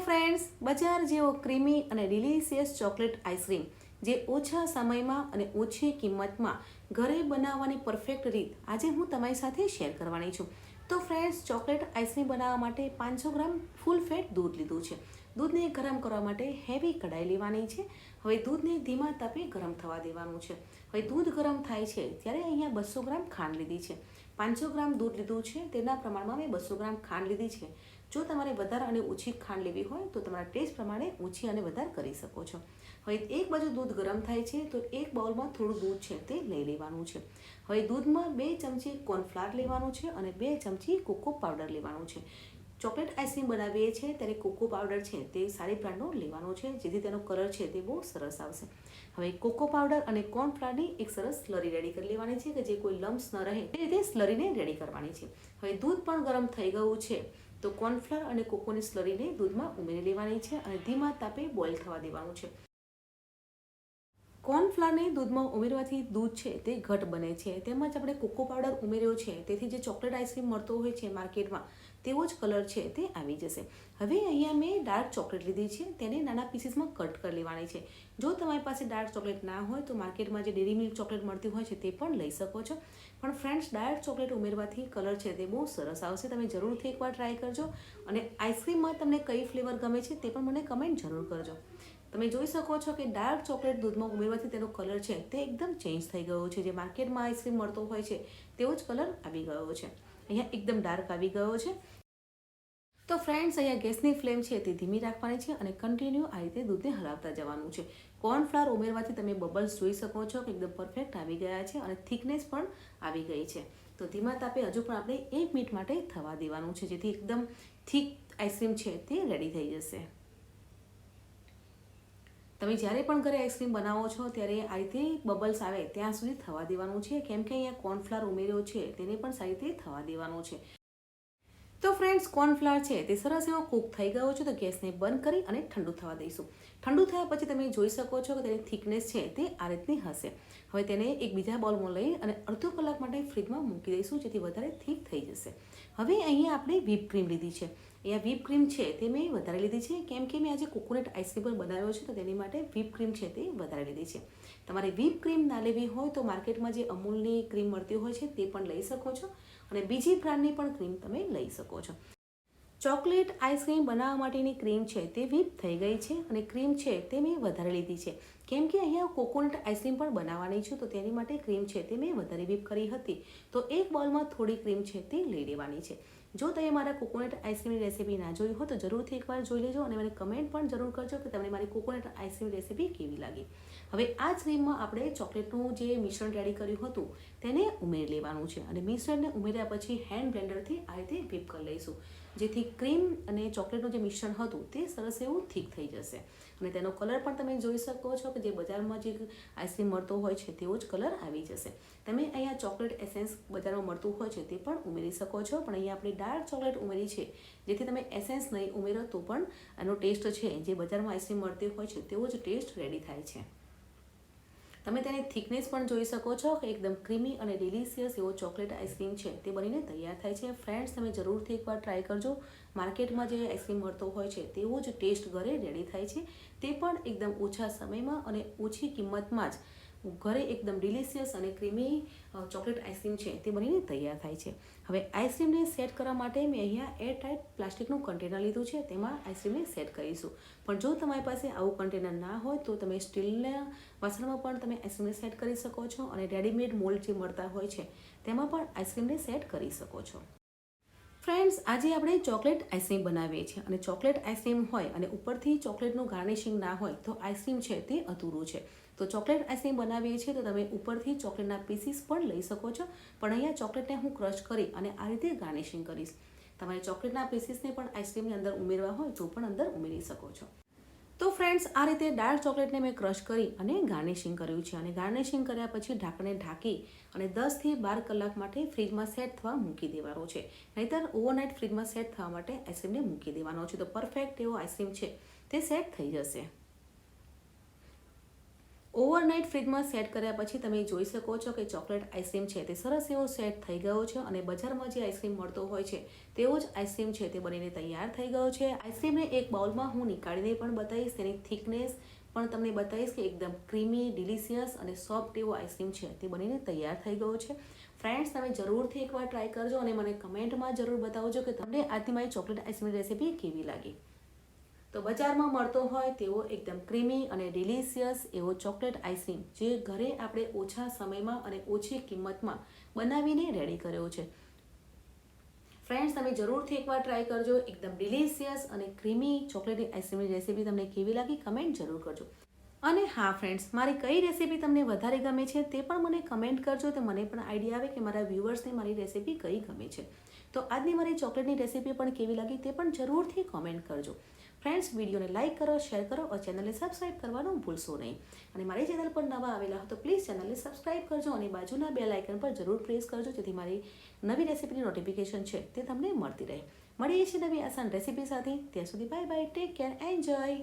Friends, બજાર જેવો creamy અને ડિલિશિયસ ચોકલેટ આઈસ્ક્રીમ જે ઓછા સમયમાં અને ઓછી કિંમતમાં ઘરે બનાવવાની પરફેક્ટ રીત આજે હું તમારી સાથે શેર કરવાની છું. તો ફ્રેન્ડ્સ, ચોકલેટ આઈસ્ક્રીમ બનાવવા માટે 500 ગ્રામ ફૂલ ફેટ દૂધ લીધું છે. દૂધને ગરમ કરવા માટે હેવી કઢાઈ લેવાની છે. હવે દૂધને ધીમા તાપે ગરમ થવા દેવાનું છે. હવે દૂધ ગરમ થાય છે ત્યારે અહીંયા 200 ગ્રામ ખાંડ લીધી છે. 500 ગ્રામ દૂધ લીધું છે તેના પ્રમાણમાં મેં 200 ગ્રામ ખાંડ લીધી છે. જો તમારે વધારે અને ઓછી ખાંડ લેવી હોય તો તમારા ટેસ્ટ પ્રમાણે ઓછી અને વધારે કરી શકો છો. હવે એક બાજુ દૂધ ગરમ થાય છે તો એક બાઉલમાં થોડું દૂધ છે તે લઈ લેવાનું છે. હવે દૂધમાં 2 ચમચી કોર્નફ્લાવર લેવાનું છે અને 2 ચમચી કોકો પાવડર લેવાનું છે. ચોકલેટ આઈસ્ક્રીમ બનાવીએ છીએ ત્યારે કોકો પાવડર છે તે સારી બ્રાન્ડનો લેવાનો છે જેથી તેનો કલર છે તે બહુ સરસ આવશે. હવે કોકો પાવડર અને કોર્નફ્લાવરની એક સરસ સ્લરી રેડી કરી લેવાની છે કે જે કોઈ લમ્સ ન રહે તે રીતે સ્લરીને રેડી કરવાની છે. હવે દૂધ પણ ગરમ થઈ ગયું છે તો કોર્નફ્લાવર અને કોકોની સ્લરીને દૂધમાં ઉમેરી લેવાની છે અને ધીમા તાપે બોઇલ થવા દેવાનું છે. કોર્નફ્લાવરને દૂધમાં ઉમેરવાથી દૂધ છે તે ઘટ બને છે. તેમજ આપણે કોકો પાવડર ઉમેર્યો છે તેથી જે ચોકલેટ આઈસ્ક્રીમ મળતો હોય છે માર્કેટમાં તેવો જ કલર છે તે આવી જશે. હવે અહીંયા મેં ડાર્ક ચોકલેટ લીધી છે તેને નાના પીસીસમાં કટ કરી લેવાની છે. જો તમારી પાસે ડાર્ક ચોકલેટ ના હોય તો માર્કેટમાં જે ડેરી મિલ્ક ચોકલેટ મળતી હોય છે તે પણ લઈ શકો છો. પણ ફ્રેન્ડ્સ, ડાર્ક ચોકલેટ ઉમેરવાથી કલર છે તે બહુ સરસ આવશે. તમે જરૂરથી એકવાર ટ્રાય કરજો અને આઈસ્ક્રીમમાં તમને કઈ ફ્લેવર ગમે છે તે પણ મને કમેન્ટ જરૂર કરજો. તમે જોઈ શકો છો કે ડાર્ક ચોકલેટ દૂધમાં ઉમેરવાથી તેનો કલર છે તે એકદમ ચેન્જ થઈ ગયો છે. જે માર્કેટમાં આઈસ્ક્રીમ મળતો હોય છે તેવો જ કલર આવી ગયો છે. અહીંયા એકદમ ડાર્ક આવી ગયો છે. તો ફ્રેન્ડ્સ, અહીંયા ગેસની ફ્લેમ છે તે ધીમી રાખવાની છે અને કન્ટિન્યુ આ રીતે દૂધને હલાવતા જવાનું છે. કોર્નફ્લાવર ઉમેરવાથી તમે બબલ્સ જોઈ શકો છો કે એકદમ પરફેક્ટ આવી ગયા છે અને થિકનેસ પણ આવી ગઈ છે. તો ધીમા તાપે હજુ પણ આપણે 1 મિનિટ માટે થવા દેવાનું છે જેથી એકદમ થિક આઈસ્ક્રીમ છે તે રેડી થઈ જશે. તમે જ્યારે પણ ઘરે આઈસ્ક્રીમ બનાવો છો ત્યારે આ રીતે બબલ્સ આવે ત્યાં સુધી થવા દેવાનું છે કેમ કે અહીંયા કોર્નફ્લાવર ઉમેર્યો છે તેને પણ સારી રીતે થવા દેવાનું છે. તો ફ્રેન્ડ્સ, કોર્નફ્લાવર છે તે સરસ એવો કૂક થઈ ગયો છે તો ગેસને બંધ કરી અને ઠંડુ થવા દઈશું. ઠંડુ થયા પછી તમે જોઈ શકો છો કે તેની થિકનેસ છે તે આ રીતની હશે. હવે તેને એક બીજા બોલમાં લઈ અને અડધો કલાક માટે ફ્રીજમાં મૂકી દઈશું જેથી વધારે થીક થઈ જશે. હવે અહીંયા આપણે વ્હીપ ક્રીમ લીધી છે. અહીંયા વ્હીપ ક્રીમ છે તે મેં વધારે લીધી છે કેમ કે મેં આજે કોકોનટ આઈસ્ક્રીમ પણ બનાવ્યો છે તો તેની માટે વ્હીપ ક્રીમ છે તે વધારે લીધી છે. તમારે વ્હીપ ક્રીમ ના લેવી હોય તો માર્કેટમાં જે અમૂલની ક્રીમ મળતી હોય છે તે પણ લઈ શકો છો અને બીજી બ્રાન્ડની પણ ક્રીમ તમે લઈ શકો છો. ચોકલેટ આઈસ્ક્રીમ બનાવવા માટેની ક્રીમ છે તે વ્હીપ થઈ ગઈ છે અને ક્રીમ છે તે મેં વધારે લીધી છે કેમ કે અહીંયા કોકોનટ આઈસ્ક્રીમ પણ બનાવવાની છે તો તેની માટે ક્રીમ છે તે મેં વધારે વ્હીપ કરી હતી. તો એક બોલમાં થોડી ક્રીમ છે તે લઈ લેવાની છે. જો તમે મારા કોકોનટ આઈસ્ક્રીમની રેસીપી ના જોઈ હોય તો જરૂરથી એકવાર જોઈ લેજો અને મને કમેન્ટ પણ જરૂર કરજો કે તમને મારી કોકોનટ આઈસ્ક્રીમ રેસીપી કેવી લાગી. હવે આ જ ક્રીમમાં આપણે ચોકલેટનું જે મિશ્રણ રેડી કર્યું હતું તેને ઉમેરી લેવાનું છે અને મિશ્રણને ઉમેર્યા પછી હેન્ડ બ્લેન્ડરથી આ રીતે વ્હીપ કરી લઈશું જેથી ક્રીમ અને ચોકલેટનું જે મિશ્રણ હતું તે સરસ એવું થીક થઈ જશે અને તેનો કલર પણ તમે જોઈ શકો છો કે જે બજારમાં જે આઈસ્ક્રીમ મળતો હોય છે તેવો જ કલર આવી જશે. તમે અહીંયા ચોકલેટ એસેન્સ બજારમાં મળતું હોય છે તે પણ ઉમેરી શકો છો પણ અહીંયા આપણે ડાર્ક ચોકલેટ ઉમેરી છે જેથી તમે એસેન્સ નહીં ઉમેરો તો પણ આનો ટેસ્ટ છે જે બજારમાં આઈસ્ક્રીમ મળતી હોય છે તેવો જ ટેસ્ટ રેડી થાય છે. તમે તેની થિકનેસ પણ જોઈ શકો છો કે એકદમ ક્રીમી અને ડિલિશિયસ એવો ચોકલેટ આઈસ્ક્રીમ છે તે બનીને તૈયાર થાય છે. ફ્રેન્ડ્સ, તમે જરૂરથી એકવાર ટ્રાય કરજો. માર્કેટમાં જે આઈસ્ક્રીમ મળતો હોય છે તેવો જ ટેસ્ટ ઘરે રેડી થાય છે તે પણ એકદમ ઓછા સમયમાં અને ઓછી કિંમતમાં જ ઘરે એકદમ ડિલિશિયસ અને ક્રીમી ચોકલેટ આઈસ્ક્રીમ છે તે બનીને તૈયાર થાય છે. હવે આઈસ્ક્રીમને સેટ કરવા માટે મેં અહીંયા એરટાઇટ પ્લાસ્ટિકનું કન્ટેનર લીધું છે તેમાં આઈસ્ક્રીમને સેટ કરીશું. પણ જો તમારી પાસે આવું કન્ટેનર ના હોય તો તમે સ્ટીલના વાસણમાં પણ તમે આઈસ્ક્રીમને સેટ કરી શકો છો અને રેડીમેડ મોલ્ડ જે મળતા હોય છે તેમાં પણ આઈસ્ક્રીમને સેટ કરી શકો છો. ફ્રેન્ડ્સ, આજે આપણે ચોકલેટ આઈસ્ક્રીમ બનાવીએ છીએ અને ચોકલેટ આઈસ્ક્રીમ હોય અને ઉપરથી ચોકલેટનું ગાર્નિશિંગ ના હોય તો આઈસ્ક્રીમ છે તે અધૂરું છે. તો ચોકલેટ આઈસ્ક્રીમ બનાવીએ છીએ તો તમે ઉપરથી ચોકલેટના પીસીસ પણ લઈ શકો છો પણ અહીંયા ચોકલેટને હું ક્રશ કરી અને આ રીતે ગાર્નિશિંગ કરીશ. તમારે ચોકલેટના પીસીસને પણ આઈસ્ક્રીમની અંદર ઉમેરવા હોય તો પણ અંદર ઉમેરી શકો છો. તો ફ્રેન્ડ્સ, આ રીતે ડાર્ક ચોકલેટને મેં ક્રશ કરી અને ગાર્નિશિંગ કર્યું છે અને ગાર્નિશિંગ કર્યા પછી ઢાંકણને ઢાંકી અને 10 થી 12 કલાક માટે ફ્રીજમાં સેટ થવા મૂકી દેવાનો છે. નહીંતર ઓવરનાઇટ ફ્રીજમાં સેટ થવા માટે આઈસ્ક્રીમને મૂકી દેવાનો છે તો પરફેક્ટ એવો આઈસ્ક્રીમ છે તે સેટ થઈ જશે. ઓવરનાઇટ ફ્રીજમાં સેટ કર્યા પછી તમે જોઈ શકો છો કે ચોકલેટ આઈસ્ક્રીમ છે તે સરસ એવો સેટ થઈ ગયો છે અને બજારમાં જે આઈસ્ક્રીમ મળતો હોય છે તેવો જ આઈસ્ક્રીમ છે તે બનીને તૈયાર થઈ ગયો છે. આઈસ્ક્રીમને એક બાઉલમાં હું નીકાળીને પણ બતાવીશ, તેની થિકનેસ પણ તમને બતાવીશ કે એકદમ ક્રીમી, ડિલિશિયસ અને સોફ્ટ એવો આઈસ્ક્રીમ છે તે બનીને તૈયાર થઈ ગયો છે. ફ્રેન્ડ્સ, તમે જરૂરથી એકવાર ટ્રાય કરજો અને મને કમેન્ટમાં જરૂર બતાવજો કે તમને આજની મારી ચોકલેટ આઈસ્ક્રીમની રેસીપી કેવી લાગી. તો બજારમાં મળતો હોય તેવો એકદમ ક્રીમી અને ડિલિશિયસ એવો ચોકલેટ આઈસ્ક્રીમ જે ઘરે આપણે ઓછા સમયમાં અને ઓછી કિંમતમાં બનાવીને રેડી કર્યો છે. ફ્રેન્ડ્સ, તમે જરૂરથી એકવાર ટ્રાય કરજો. એકદમ ડિલિશિયસ અને ક્રીમી ચોકલેટની આઈસ્ક્રીમની રેસીપી તમને કેવી લાગી કમેન્ટ જરૂર કરજો. અને હા ફ્રેન્ડ્સ, મારી કઈ રેસીપી તમને વધારે ગમે છે તે પણ મને કમેન્ટ કરજો, તો મને પણ આઈડિયા આવે કે મારા વ્યુઅર્સને મારી રેસીપી કઈ ગમે છે. તો આજની મારી ચોકલેટની રેસીપી પણ કેવી લાગી તે પણ જરૂરથી કોમેન્ટ કરજો. ફ્રેન્ડ્સ, વિડીયોને લાઇક કરો, શેર કરો અને ચેનલને સબસ્ક્રાઇબ કરવાનું ભૂલશો નહીં. અને મારી ચેનલ પર નવા આવેલા હો તો પ્લીઝ ચેનલને સબસ્ક્રાઇબ કરજો અને બાજુના બેલ આઇકન પર જરૂર પ્રેસ કરજો, જેથી મારી નવી રેસીપીની નોટિફિકેશન છે તે તમને મળતી રહે. મળીએ છીએ નવી આસાન રેસીપી સાથે. ત્યાં સુધી bye bye, take care, enjoy.